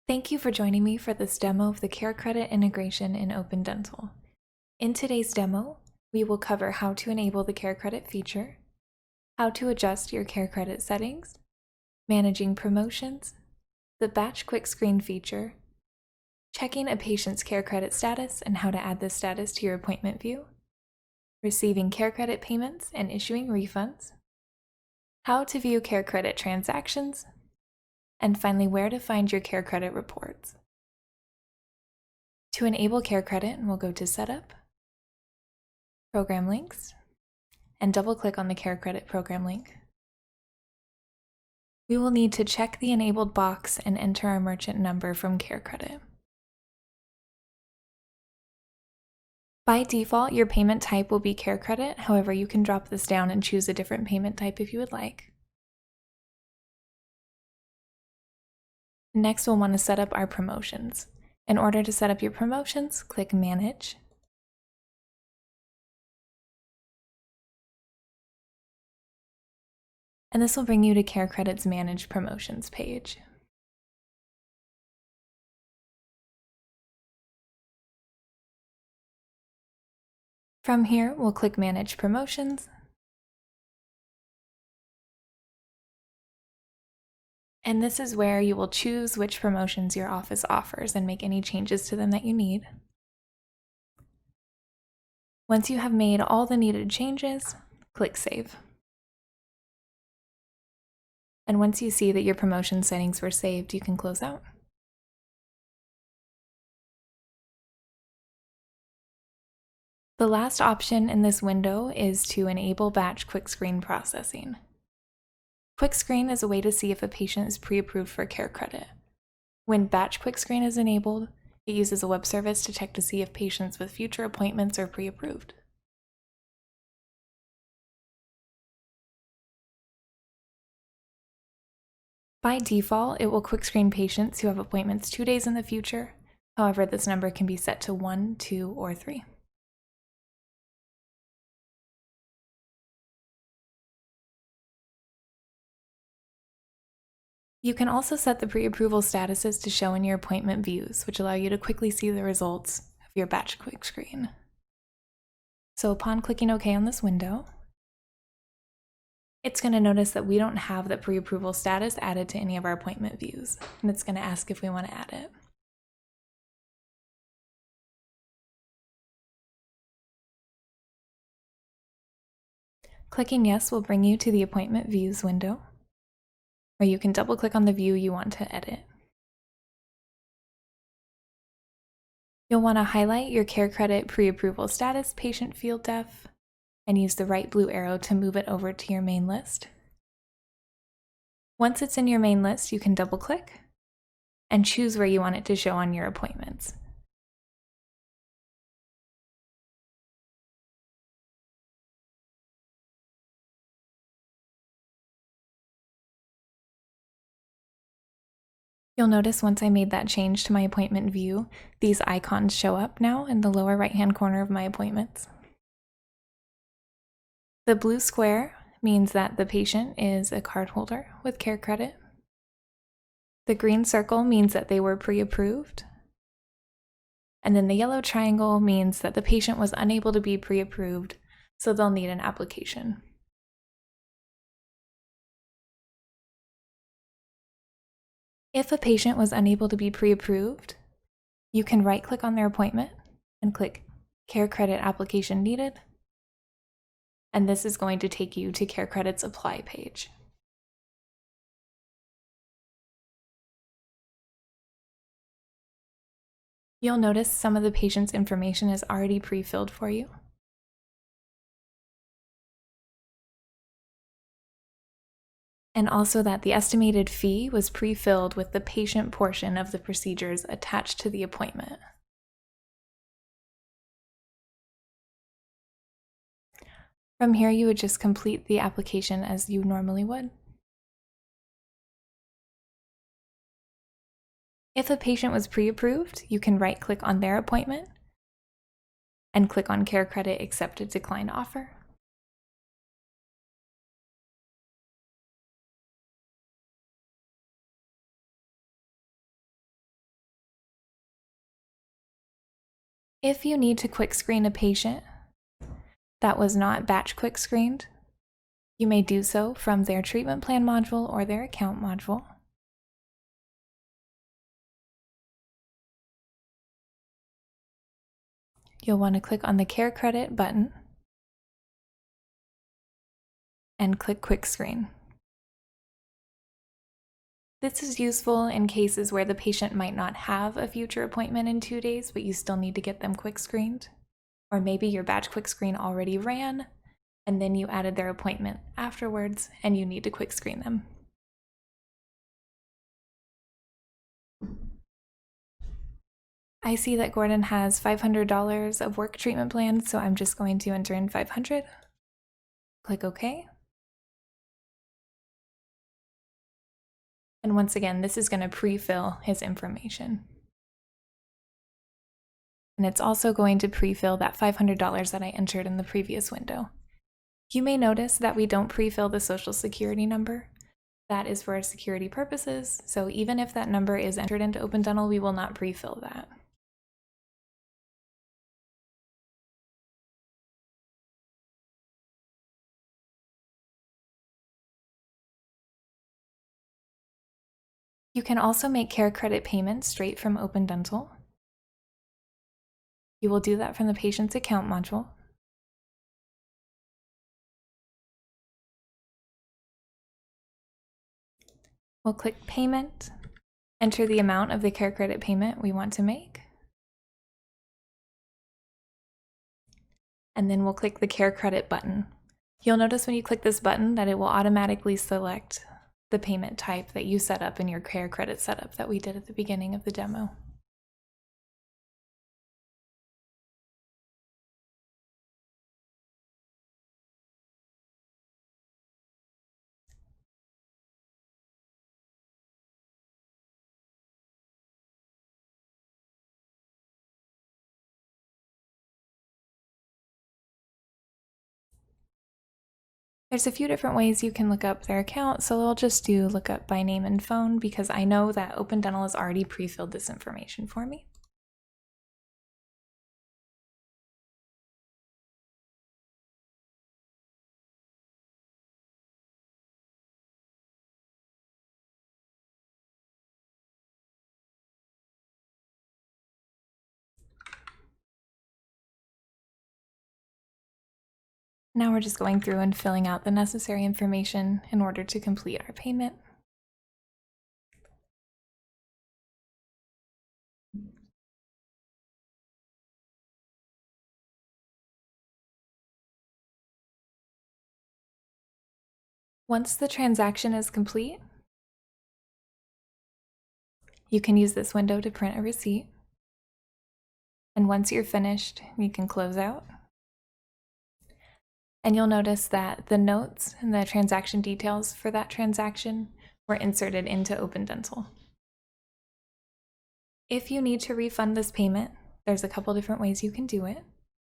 Thank you for joining me for this demo of the CareCredit integration in Opendental. In today's demo, we will cover how to enable the CareCredit feature, how to adjust your CareCredit settings, managing promotions, the Batch Quick Screen feature, checking a patient's CareCredit status and how to add this status to your appointment view, receiving CareCredit payments and issuing refunds, how to view CareCredit transactions, and finally, where to find your CareCredit reports. To enable CareCredit, we'll go to Setup, Program Links, and double-click on the CareCredit program link. We will need to check the enabled box and enter our merchant number from CareCredit. By default, your payment type will be CareCredit. However, you can drop this down and choose a different payment type if you would like. Next, we'll want to set up our promotions. In order to set up your promotions, click Manage. And this will bring you to CareCredit's Manage Promotions page. From here, we'll click Manage Promotions. And this is where you will choose which promotions your office offers and make any changes to them that you need. Once you have made all the needed changes, click Save. And once you see that your promotion settings were saved, you can close out. The last option in this window is to enable Batch Quick Screen processing. Quick Screen is a way to see if a patient is pre-approved for CareCredit. When Batch Quick Screen is enabled, it uses a web service to check to see if patients with future appointments are pre-approved. By default, it will quick screen patients who have appointments 2 days in the future. However, this number can be set to 1, 2, or 3. You can also set the pre-approval statuses to show in your appointment views, which allow you to quickly see the results of your Batch Quick Screen. So upon clicking OK on this window, it's going to notice that we don't have the pre-approval status added to any of our appointment views, and it's going to ask if we want to add it. Clicking Yes will bring you to the Appointment Views window, where you can double-click on the view you want to edit. You'll want to highlight your CareCredit pre-approval status patient field def and use the right blue arrow to move it over to your main list. Once it's in your main list, you can double-click and choose where you want it to show on your appointments. You'll notice once I made that change to my appointment view, these icons show up now in the lower right-hand corner of my appointments. The blue square means that the patient is a cardholder with CareCredit. The green circle means that they were pre-approved. And then the yellow triangle means that the patient was unable to be pre-approved, so they'll need an application. If a patient was unable to be pre-approved, you can right-click on their appointment and click CareCredit Application Needed. And this is going to take you to CareCredit's Apply page. You'll notice some of the patient's information is already pre-filled for you. And also that the estimated fee was pre-filled with the patient portion of the procedures attached to the appointment. From here, you would just complete the application as you normally would. If a patient was pre-approved, you can right-click on their appointment and click on CareCredit Accepted Decline Offer. If you need to quick screen a patient that was not batch quick screened, you may do so from their treatment plan module or their account module. You'll want to click on the CareCredit button and click Quick Screen. This is useful in cases where the patient might not have a future appointment in 2 days, but you still need to get them quick screened. Or maybe your batch quick screen already ran, and then you added their appointment afterwards, and you need to quick screen them. I see that Gordon has $500 of work treatment planned, so I'm just going to enter in $500. Click OK. And once again, this is going to pre-fill his information. And it's also going to pre-fill that $500 that I entered in the previous window. You may notice that we don't pre-fill the Social Security number. That is for security purposes, so even if that number is entered into Opendental, we will not pre-fill that. You can also make CareCredit payments straight from Opendental. You will do that from the patient's account module. We'll click Payment, enter the amount of the CareCredit payment we want to make, and then we'll click the CareCredit button. You'll notice when you click this button that it will automatically select the payment type that you set up in your CareCredit setup that we did at the beginning of the demo. There's a few different ways you can look up their account, so I'll just do look up by name and phone because I know that Opendental has already pre-filled this information for me. Now we're just going through and filling out the necessary information in order to complete our payment. Once the transaction is complete, you can use this window to print a receipt. And once you're finished, you can close out. And you'll notice that the notes and the transaction details for that transaction were inserted into Opendental. If you need to refund this payment, there's a couple different ways you can do it.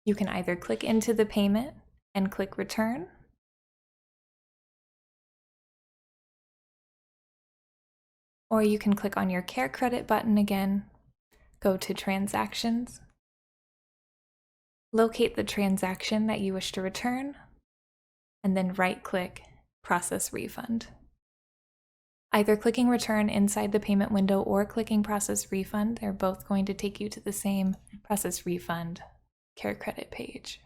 You can either click into the payment and click Return, or you can click on your CareCredit button again, go to Transactions, locate the transaction that you wish to return, and then right-click Process Refund. Either clicking Return inside the payment window or clicking Process Refund, they're both going to take you to the same Process Refund CareCredit page.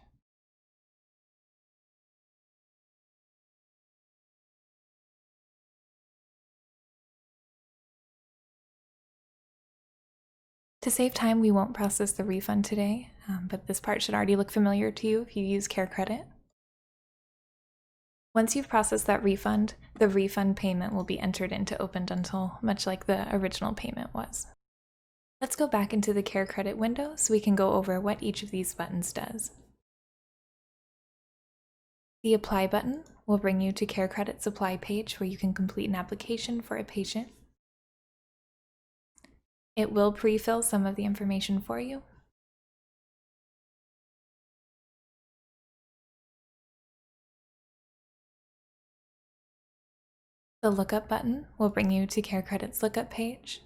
To save time, we won't process the refund today, but this part should already look familiar to you if you use CareCredit. Once you've processed that refund, the refund payment will be entered into Opendental, much like the original payment was. Let's go back into the CareCredit window so we can go over what each of these buttons does. The Apply button will bring you to CareCredit's Apply page where you can complete an application for a patient. It will pre-fill some of the information for you. The Lookup button will bring you to CareCredit's Lookup page.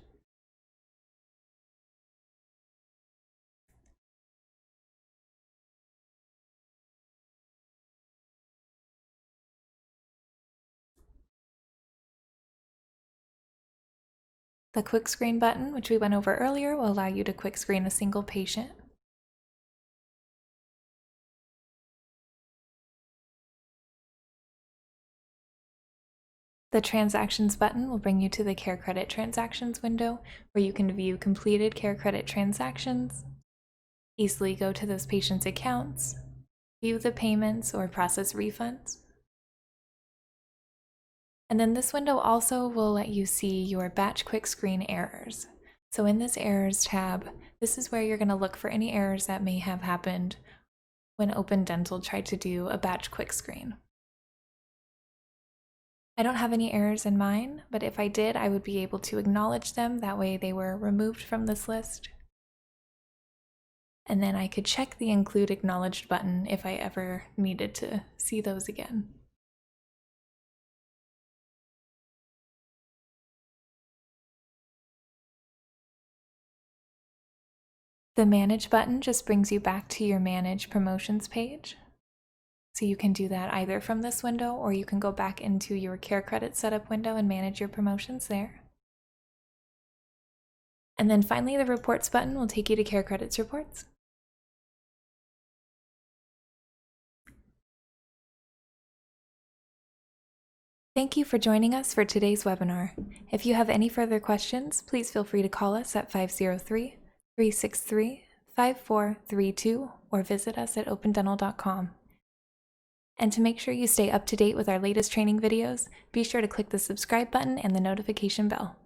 The quick screen button, which we went over earlier, will allow you to quick screen a single patient. The Transactions button will bring you to the CareCredit Transactions window, where you can view completed CareCredit transactions, easily go to those patients' accounts, view the payments, or process refunds. And then this window also will let you see your batch quick screen errors. So in this Errors tab, this is where you're going to look for any errors that may have happened when Opendental tried to do a batch quick screen. I don't have any errors in mine, but if I did, I would be able to acknowledge them. That way they were removed from this list. And then I could check the Include Acknowledged button if I ever needed to see those again. The Manage button just brings you back to your Manage Promotions page. So you can do that either from this window, or you can go back into your CareCredit setup window and manage your promotions there. And then finally, the Reports button will take you to CareCredit's reports. Thank you for joining us for today's webinar. If you have any further questions, please feel free to call us at 503-363-5432 or visit us at opendental.com. And to make sure you stay up to date with our latest training videos, be sure to click the subscribe button and the notification bell.